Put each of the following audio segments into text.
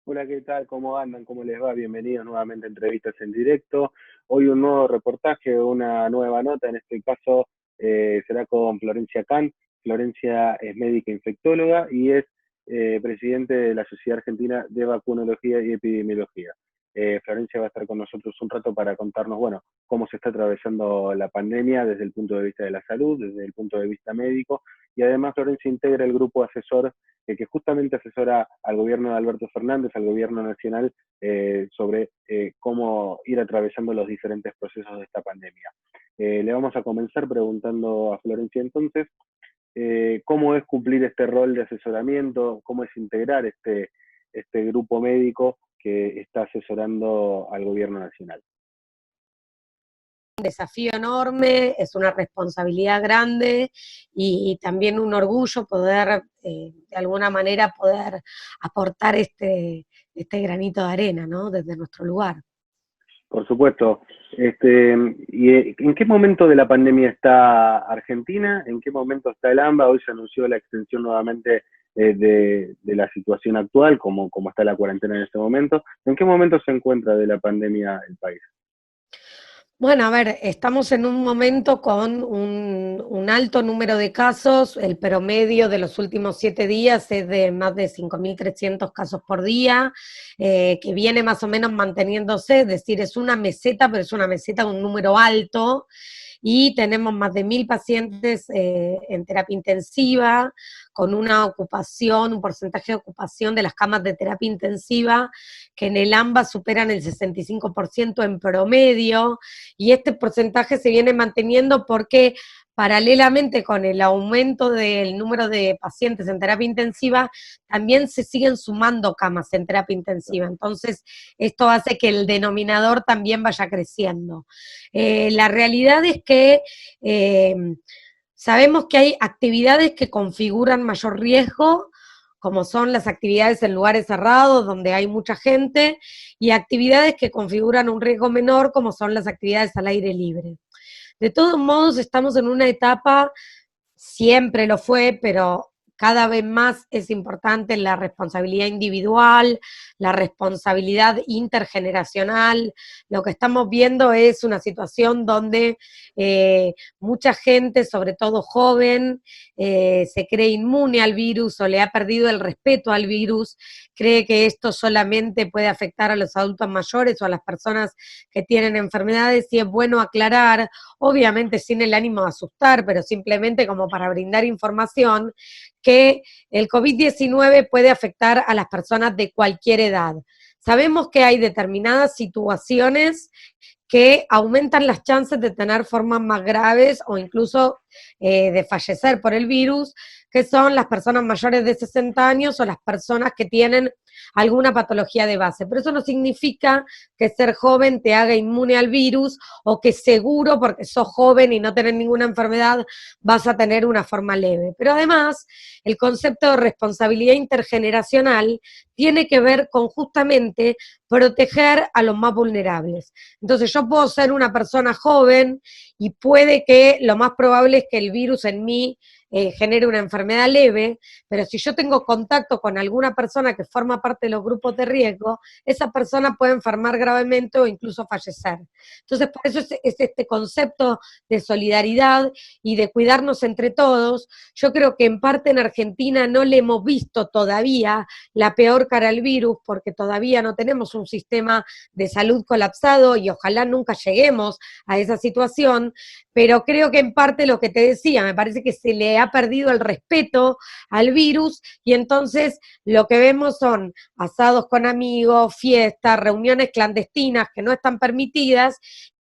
Hola, ¿qué tal? ¿Cómo andan? ¿Cómo les va? Bienvenidos nuevamente a Entrevistas en Directo. Hoy un nuevo reportaje, una nueva nota, en este caso será con Florencia Can. Florencia es médica infectóloga y es presidente de la Sociedad Argentina de Vacunología y Epidemiología. Florencia va a estar con nosotros un rato para contarnos, bueno, cómo se está atravesando la pandemia desde el punto de vista de la salud, desde el punto de vista médico, y además Florencia integra el grupo asesor que justamente asesora al gobierno de Alberto Fernández, al gobierno nacional, sobre cómo ir atravesando los diferentes procesos de esta pandemia. Le vamos a comenzar preguntando a Florencia entonces, cómo es cumplir este rol de asesoramiento, cómo es integrar este grupo médico que está asesorando al gobierno nacional. Desafío enorme, es una responsabilidad grande y también un orgullo poder, de alguna manera, poder aportar este granito de arena, ¿no? Desde nuestro lugar. Por supuesto. ¿En qué momento de la pandemia está Argentina? ¿En qué momento está el AMBA? Hoy se anunció la extensión nuevamente de la situación actual, como está la cuarentena en este momento. ¿En qué momento se encuentra de la pandemia el país? Bueno, a ver, estamos en un momento con un alto número de casos. El promedio de los últimos 7 días es de más de 5.300 casos por día, que viene más o menos manteniéndose, es decir, es una meseta, pero es una meseta de un número alto. Y tenemos más de 1.000 pacientes en terapia intensiva, con una ocupación, un porcentaje de ocupación de las camas de terapia intensiva que en el AMBA superan el 65% en promedio, y este porcentaje se viene manteniendo porque paralelamente con el aumento del número de pacientes en terapia intensiva, también se siguen sumando camas en terapia intensiva. Entonces, esto hace que el denominador también vaya creciendo. La realidad es que sabemos que hay actividades que configuran mayor riesgo, como son las actividades en lugares cerrados, donde hay mucha gente, y actividades que configuran un riesgo menor, como son las actividades al aire libre. De todos modos, estamos en una etapa, siempre lo fue, pero cada vez más es importante la responsabilidad individual, la responsabilidad intergeneracional. Lo que estamos viendo es una situación donde mucha gente, sobre todo joven, se cree inmune al virus o le ha perdido el respeto al virus, cree que esto solamente puede afectar a los adultos mayores o a las personas que tienen enfermedades, y es bueno aclarar, obviamente sin el ánimo de asustar, pero simplemente como para brindar información, que el COVID-19 puede afectar a las personas de cualquier edad. Sabemos que hay determinadas situaciones que aumentan las chances de tener formas más graves o incluso de fallecer por el virus, que son las personas mayores de 60 años o las personas que tienen alguna patología de base. Pero eso no significa que ser joven te haga inmune al virus, o que seguro porque sos joven y no tenés ninguna enfermedad vas a tener una forma leve. Pero además, el concepto de responsabilidad intergeneracional tiene que ver con justamente proteger a los más vulnerables. Entonces yo puedo ser una persona joven y puede que lo más probable es que el virus en mí genere una enfermedad leve, pero si yo tengo contacto con alguna persona que forma parte de los grupos de riesgo, esa persona puede enfermar gravemente o incluso fallecer. Entonces, por eso es este concepto de solidaridad y de cuidarnos entre todos. Yo creo que en parte en Argentina no le hemos visto todavía la peor cara al virus, porque todavía no tenemos un sistema de salud colapsado y ojalá nunca lleguemos a esa situación, pero creo que en parte lo que te decía, me parece que se le ha perdido el respeto al virus, y entonces lo que vemos son asados con amigos, fiestas, reuniones clandestinas que no están permitidas,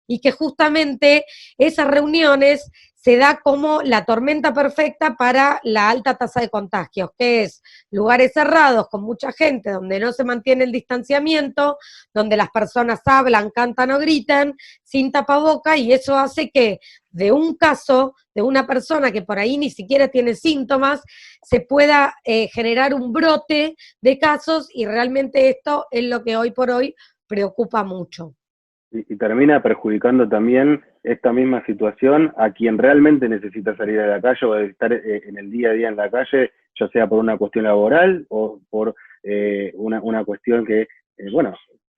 y que justamente esas reuniones se da como la tormenta perfecta para la alta tasa de contagios, que es lugares cerrados con mucha gente, donde no se mantiene el distanciamiento, donde las personas hablan, cantan o gritan sin tapaboca, y eso hace que de un caso de una persona que por ahí ni siquiera tiene síntomas, se pueda generar un brote de casos, y realmente esto es lo que hoy por hoy preocupa mucho. Y termina perjudicando también esta misma situación a quien realmente necesita salir a la calle o estar en el día a día en la calle, ya sea por una cuestión laboral o por una cuestión que, bueno,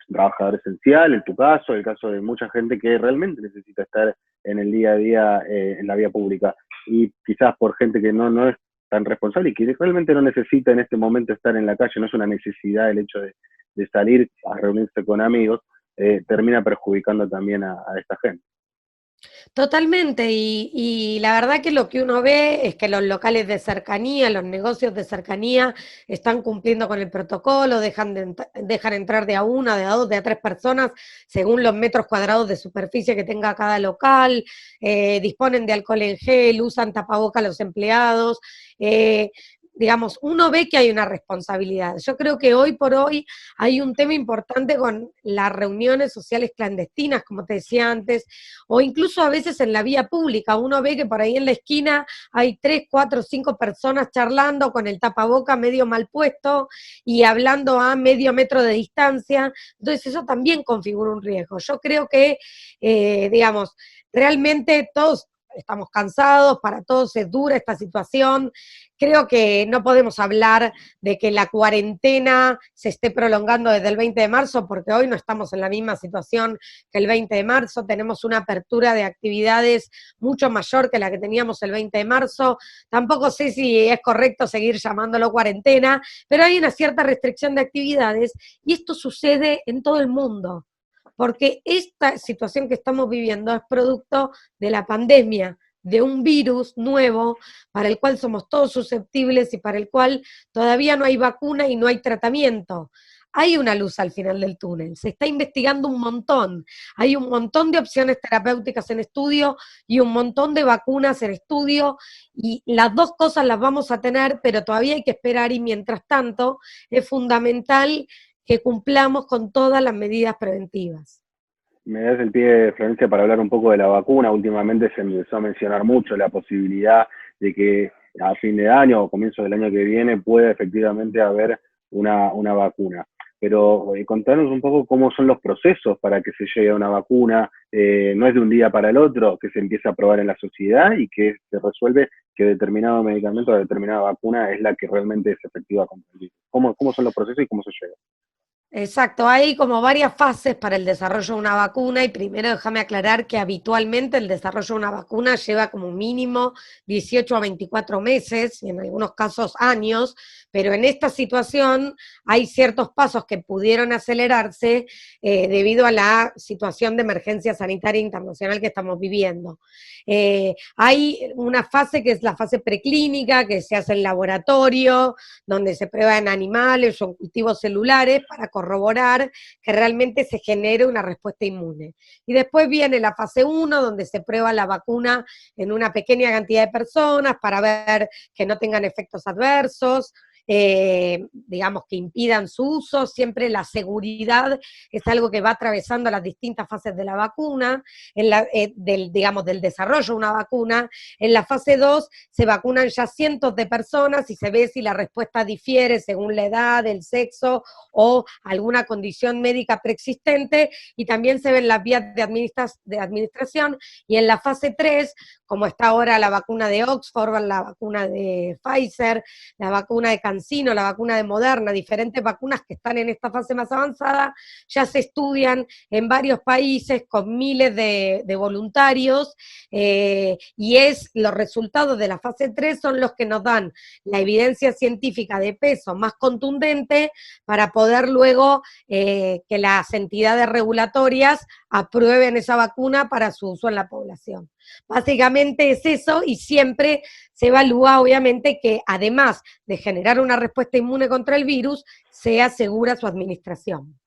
un trabajador esencial, en tu caso, el caso de mucha gente que realmente necesita estar en el día a día en la vía pública. Y quizás por gente que no es tan responsable y que realmente no necesita en este momento estar en la calle, no es una necesidad el hecho de salir a reunirse con amigos, termina perjudicando también a esta gente. Totalmente, y la verdad que lo que uno ve es que los locales de cercanía, los negocios de cercanía están cumpliendo con el protocolo, dejan entrar de a una, de a dos, de a tres personas, según los metros cuadrados de superficie que tenga cada local, disponen de alcohol en gel, usan tapaboca los empleados, eh, digamos, uno ve que hay una responsabilidad. Yo creo que hoy por hoy hay un tema importante con las reuniones sociales clandestinas, como te decía antes, o incluso a veces en la vía pública, uno ve que por ahí en la esquina hay 3, 4, 5 personas charlando con el tapaboca medio mal puesto y hablando a medio metro de distancia, entonces eso también configura un riesgo. Yo creo que, digamos, realmente todos estamos cansados, para todos es dura esta situación. Creo que no podemos hablar de que la cuarentena se esté prolongando desde el 20 de marzo, porque hoy no estamos en la misma situación que el 20 de marzo, tenemos una apertura de actividades mucho mayor que la que teníamos el 20 de marzo. Tampoco sé si es correcto seguir llamándolo cuarentena, pero hay una cierta restricción de actividades y esto sucede en todo el mundo, porque esta situación que estamos viviendo es producto de la pandemia, de un virus nuevo para el cual somos todos susceptibles y para el cual todavía no hay vacuna y no hay tratamiento. Hay una luz al final del túnel, se está investigando un montón, hay un montón de opciones terapéuticas en estudio y un montón de vacunas en estudio y las dos cosas las vamos a tener, pero todavía hay que esperar y mientras tanto es fundamental que cumplamos con todas las medidas preventivas. Me das el pie, Florencia, para hablar un poco de la vacuna. Últimamente se empezó a mencionar mucho la posibilidad de que a fin de año o comienzo del año que viene pueda efectivamente haber una vacuna. Pero contanos un poco cómo son los procesos para que se llegue a una vacuna. No es de un día para el otro que se empieza a probar en la sociedad y que se resuelve que determinado medicamento o determinada vacuna es la que realmente es efectiva contra el virus. ¿Cómo son los procesos y cómo se llega? Exacto, hay como varias fases para el desarrollo de una vacuna y primero déjame aclarar que habitualmente el desarrollo de una vacuna lleva como mínimo 18 a 24 meses y en algunos casos años, pero en esta situación hay ciertos pasos que pudieron acelerarse debido a la situación de emergencia sanitaria internacional que estamos viviendo. Hay una fase que es la fase preclínica, que se hace en laboratorio, donde se prueba en animales o en cultivos celulares para corroborar que realmente se genere una respuesta inmune. Y después viene la fase 1, donde se prueba la vacuna en una pequeña cantidad de personas para ver que no tengan efectos adversos, digamos, que impidan su uso. Siempre la seguridad es algo que va atravesando las distintas fases de la vacuna, digamos, del desarrollo de una vacuna. En la fase 2 se vacunan ya cientos de personas y se ve si la respuesta difiere según la edad, el sexo o alguna condición médica preexistente, y también se ven las vías de administración, y en la fase 3, como está ahora la vacuna de Oxford, la vacuna de Pfizer, la vacuna de CanSino, la vacuna de Moderna, diferentes vacunas que están en esta fase más avanzada, ya se estudian en varios países con miles de voluntarios, y los resultados de la fase 3 son los que nos dan la evidencia científica de peso más contundente para poder luego que las entidades regulatorias aprueben esa vacuna para su uso en la población. Básicamente es eso, y siempre se evalúa obviamente que además de generar una respuesta inmune contra el virus, sea segura su administración.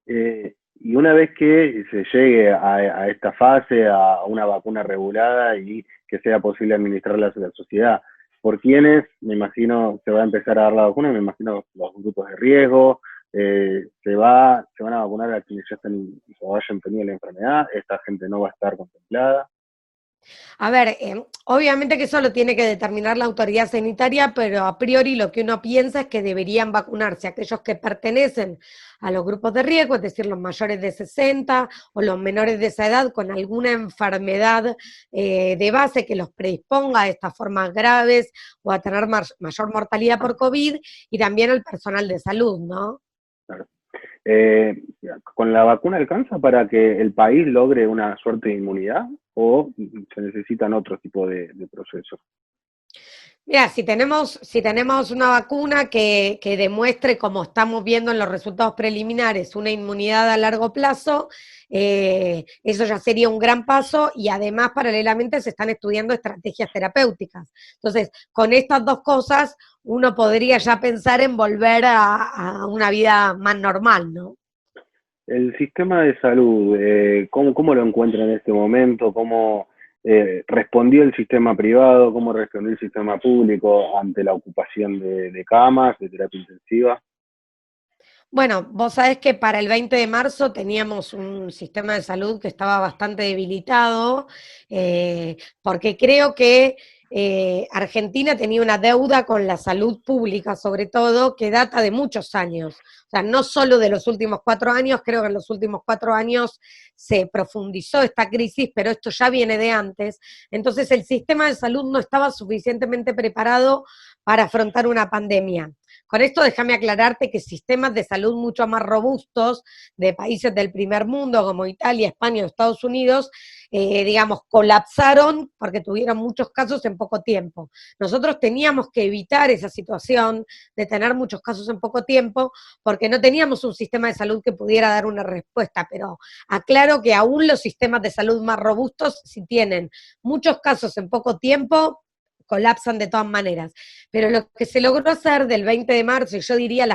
Y una vez que se llegue a esta fase, a una vacuna regulada y que sea posible administrarla a la sociedad, ¿por quiénes, me imagino, se va a empezar a dar la vacuna? Me imagino los grupos de riesgo, se van a vacunar a quienes ya estén o hayan tenido la enfermedad, esta gente no va a estar contemplada. A ver, obviamente que eso lo tiene que determinar la autoridad sanitaria, pero a priori lo que uno piensa es que deberían vacunarse aquellos que pertenecen a los grupos de riesgo, es decir, los mayores de 60 o los menores de esa edad con alguna enfermedad de base que los predisponga a estas formas graves o a tener mayor mortalidad por COVID, y también el personal de salud, ¿no? Claro. Eh, ¿Con la vacuna alcanza para que el país logre una suerte de inmunidad o se necesitan otro tipo de procesos? Mira, si tenemos una vacuna que demuestre, como estamos viendo en los resultados preliminares, una inmunidad a largo plazo, eso ya sería un gran paso, y además paralelamente se están estudiando estrategias terapéuticas. Entonces, con estas dos cosas, uno podría ya pensar en volver a una vida más normal, ¿no? El sistema de salud, ¿cómo lo encuentra en este momento? ¿Cómo respondió el sistema privado? ¿Cómo respondió el sistema público ante la ocupación de camas, de terapia intensiva? Bueno, vos sabés que para el 20 de marzo teníamos un sistema de salud que estaba bastante debilitado, porque creo que Argentina tenía una deuda con la salud pública, sobre todo, que data de muchos años. O sea, no solo de los últimos 4 años, creo que en los últimos 4 años se profundizó esta crisis, pero esto ya viene de antes. Entonces, el sistema de salud no estaba suficientemente preparado para afrontar una pandemia. Con esto déjame aclararte que sistemas de salud mucho más robustos de países del primer mundo como Italia, España o Estados Unidos, digamos, colapsaron porque tuvieron muchos casos en poco tiempo. Nosotros teníamos que evitar esa situación de tener muchos casos en poco tiempo porque no teníamos un sistema de salud que pudiera dar una respuesta, pero aclaro que aún los sistemas de salud más robustos, si tienen muchos casos en poco tiempo, colapsan de todas maneras. Pero lo que se logró hacer del 20 de marzo, y yo diría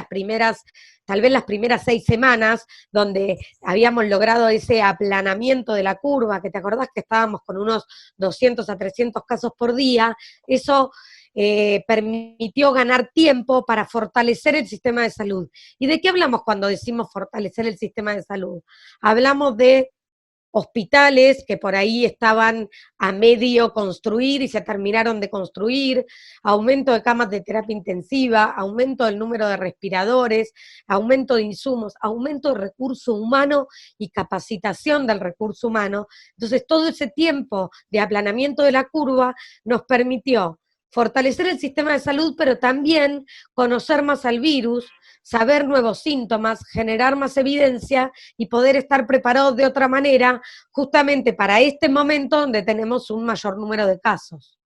tal vez las primeras 6 semanas, donde habíamos logrado ese aplanamiento de la curva, que te acordás que estábamos con unos 200 a 300 casos por día, eso permitió ganar tiempo para fortalecer el sistema de salud. ¿Y de qué hablamos cuando decimos fortalecer el sistema de salud? Hablamos de hospitales que por ahí estaban a medio construir y se terminaron de construir, aumento de camas de terapia intensiva, aumento del número de respiradores, aumento de insumos, aumento de recurso humano y capacitación del recurso humano. Entonces, todo ese tiempo de aplanamiento de la curva nos permitió fortalecer el sistema de salud, pero también conocer más al virus, saber nuevos síntomas, generar más evidencia y poder estar preparados de otra manera justamente para este momento donde tenemos un mayor número de casos.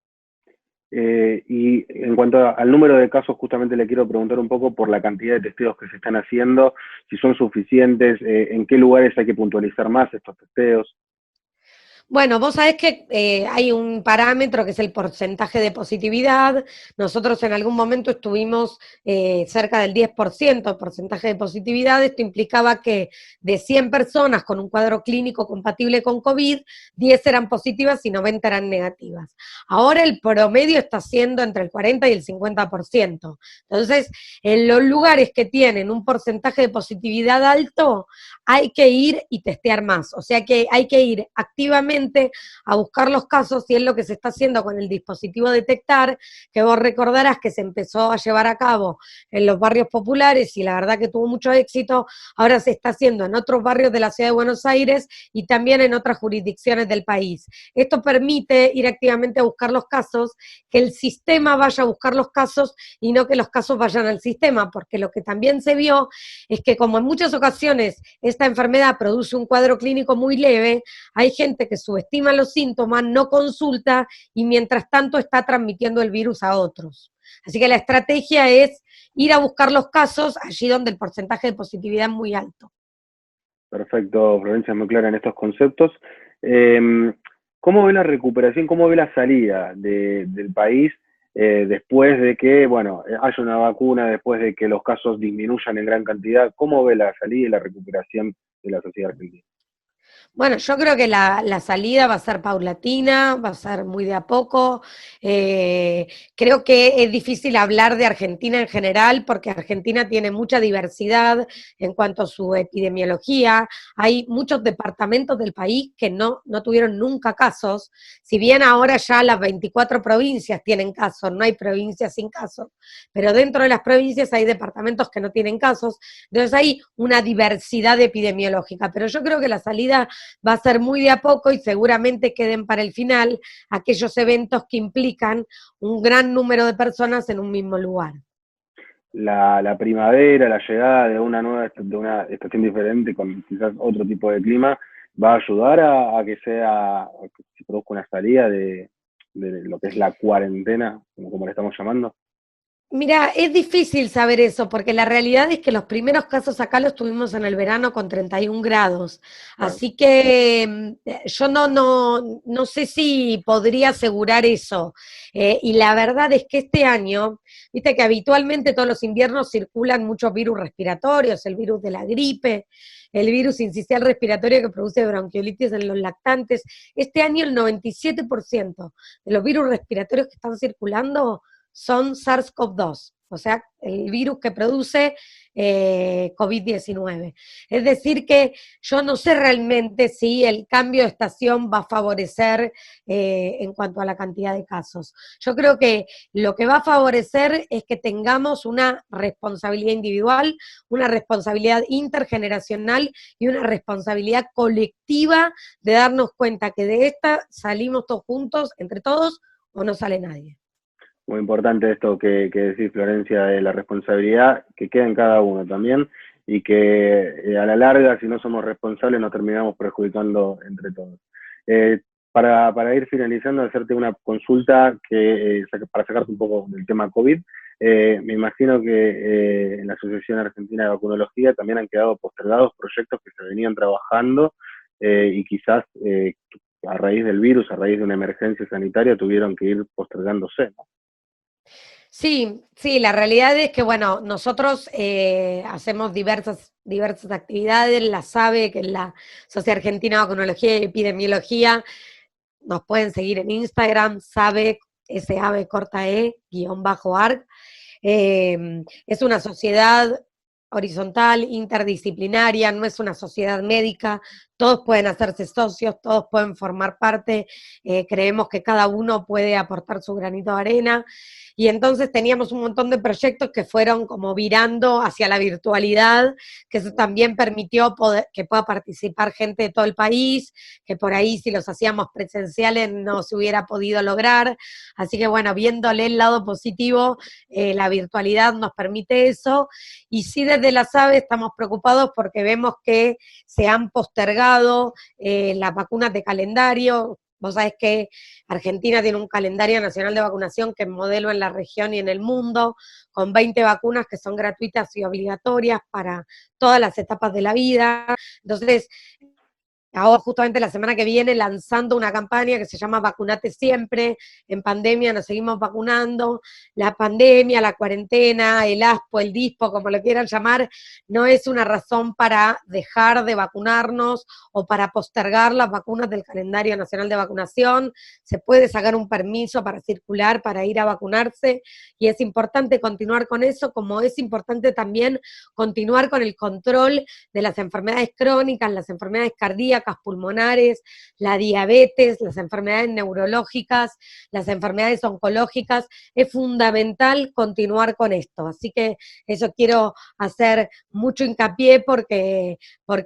Y en cuanto al número de casos, justamente le quiero preguntar un poco por la cantidad de testeos que se están haciendo, si son suficientes, en qué lugares hay que puntualizar más estos testeos. Bueno, vos sabés que hay un parámetro que es el porcentaje de positividad. Nosotros en algún momento estuvimos cerca del 10% de porcentaje de positividad. Esto implicaba que de 100 personas con un cuadro clínico compatible con COVID, 10 eran positivas y 90 eran negativas. Ahora el promedio está siendo entre el 40 y el 50%. Entonces, en los lugares que tienen un porcentaje de positividad alto, hay que ir y testear más. O sea que hay que ir activamente a buscar los casos, y es lo que se está haciendo con el dispositivo Detectar, que vos recordarás que se empezó a llevar a cabo en los barrios populares y la verdad que tuvo mucho éxito. Ahora se está haciendo en otros barrios de la ciudad de Buenos Aires y también en otras jurisdicciones del país. Esto permite ir activamente a buscar los casos, que el sistema vaya a buscar los casos y no que los casos vayan al sistema, porque lo que también se vio es que como en muchas ocasiones esta enfermedad produce un cuadro clínico muy leve, hay gente que subestima los síntomas, no consulta y mientras tanto está transmitiendo el virus a otros. Así que la estrategia es ir a buscar los casos allí donde el porcentaje de positividad es muy alto. Perfecto, Florencia, muy clara en estos conceptos. ¿Cómo ve la recuperación, cómo ve la salida del país después de que, bueno, haya una vacuna, después de que los casos disminuyan en gran cantidad? ¿Cómo ve la salida y la recuperación de la sociedad argentina? Bueno, yo creo que la salida va a ser paulatina, va a ser muy de a poco. Eh, Creo que es difícil hablar de Argentina en general porque Argentina tiene mucha diversidad en cuanto a su epidemiología. Hay muchos departamentos del país que no tuvieron nunca casos. Si bien ahora ya las 24 provincias tienen casos, no hay provincias sin casos, pero dentro de las provincias hay departamentos que no tienen casos. Entonces hay una diversidad epidemiológica, pero yo creo que la salida va a ser muy de a poco y seguramente queden para el final aquellos eventos que implican un gran número de personas en un mismo lugar. La primavera, la llegada de una nueva de una estación diferente con quizás otro tipo de clima, va a ayudar a que sea, a que se produzca una salida de lo que es la cuarentena, como le estamos llamando. Mira, es difícil saber eso porque la realidad es que los primeros casos acá los tuvimos en el verano con 31 grados. Claro. Así que yo no sé si podría asegurar eso. Y la verdad es que este año, viste que habitualmente todos los inviernos circulan muchos virus respiratorios, el virus de la gripe, el virus sincicial respiratorio que produce bronquiolitis en los lactantes. Este año el 97% de los virus respiratorios que están circulando son SARS-CoV-2, o sea, el virus que produce COVID-19. Es decir, que yo no sé realmente si el cambio de estación va a favorecer en cuanto a la cantidad de casos. Yo creo que lo que va a favorecer es que tengamos una responsabilidad individual, una responsabilidad intergeneracional y una responsabilidad colectiva de darnos cuenta que de esta salimos todos juntos, entre todos, o no sale nadie. Muy importante esto que decís, Florencia, de la responsabilidad que queda en cada uno también y que a la larga, si no somos responsables, nos terminamos perjudicando entre todos. Eh, para ir finalizando, hacerte una consulta para sacarte un poco del tema COVID. Me imagino que en la Asociación Argentina de Vacunología también han quedado postergados proyectos que se venían trabajando y quizás a raíz del virus, a raíz de una emergencia sanitaria, tuvieron que ir postergándose, ¿no? Sí, sí, la realidad es que, bueno, nosotros hacemos diversas actividades, la SABE, que es la Sociedad Argentina de Vacunología y Epidemiología, nos pueden seguir en Instagram, SABE, SABE corta E, guión bajo ARC. Es una sociedad horizontal, interdisciplinaria, no es una sociedad médica, todos pueden hacerse socios, todos pueden formar parte, creemos que cada uno puede aportar su granito de arena, y entonces teníamos un montón de proyectos que fueron como virando hacia la virtualidad, que eso también permitió que pueda participar gente de todo el país, que por ahí si los hacíamos presenciales no se hubiera podido lograr, así que bueno, viéndole el lado positivo, la virtualidad nos permite eso, y sí desde la SABE estamos preocupados porque vemos que se han postergado las vacunas de calendario. Vos sabés que Argentina tiene un calendario nacional de vacunación que es modelo en la región y en el mundo, con 20 vacunas que son gratuitas y obligatorias para todas las etapas de la vida. Entonces, ahora justamente la semana que viene lanzando una campaña que se llama Vacunate Siempre, en pandemia nos seguimos vacunando, la pandemia, la cuarentena, el ASPO, el DISPO, como lo quieran llamar, no es una razón para dejar de vacunarnos o para postergar las vacunas del calendario nacional de vacunación, se puede sacar un permiso para circular, para ir a vacunarse, y es importante continuar con eso, como es importante también continuar con el control de las enfermedades crónicas, las enfermedades cardíacas, pulmonares, la diabetes, las enfermedades neurológicas, las enfermedades oncológicas. Es fundamental continuar con esto. Así que eso quiero hacer mucho hincapié porque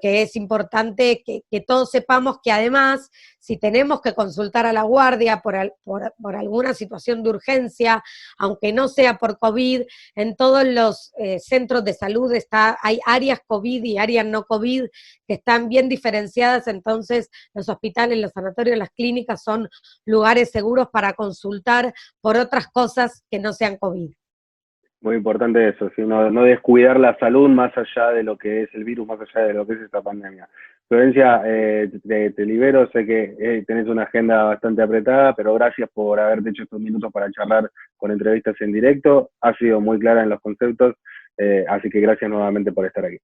es importante que todos sepamos que además, si tenemos que consultar a la guardia por alguna situación de urgencia, aunque no sea por COVID, en todos los centros de salud hay áreas COVID y áreas no COVID que están bien diferenciadas, entonces los hospitales, los sanatorios, las clínicas son lugares seguros para consultar por otras cosas que no sean COVID. Muy importante eso, ¿sí? No descuidar la salud más allá de lo que es el virus, más allá de lo que es esta pandemia. Florencia, te libero, sé que tenés una agenda bastante apretada, pero gracias por haberte hecho estos minutos para charlar con entrevistas en directo. Has sido muy clara en los conceptos, así que gracias nuevamente por estar aquí.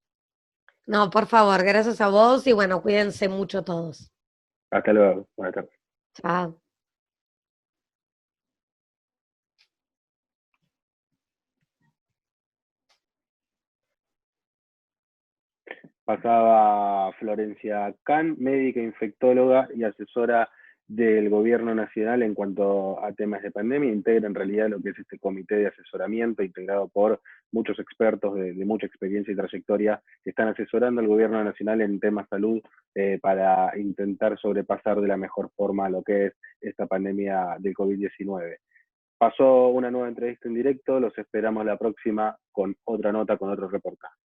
No, por favor, gracias a vos y bueno, cuídense mucho todos. Hasta luego. Buenas tardes. Chao. Pasaba Florencia Can, médica, infectóloga y asesora del Gobierno Nacional en cuanto a temas de pandemia, integra en realidad lo que es este comité de asesoramiento integrado por muchos expertos de mucha experiencia y trayectoria que están asesorando al Gobierno Nacional en temas salud para intentar sobrepasar de la mejor forma lo que es esta pandemia del COVID-19. Pasó una nueva entrevista en directo, los esperamos la próxima con otra nota, con otro reportaje.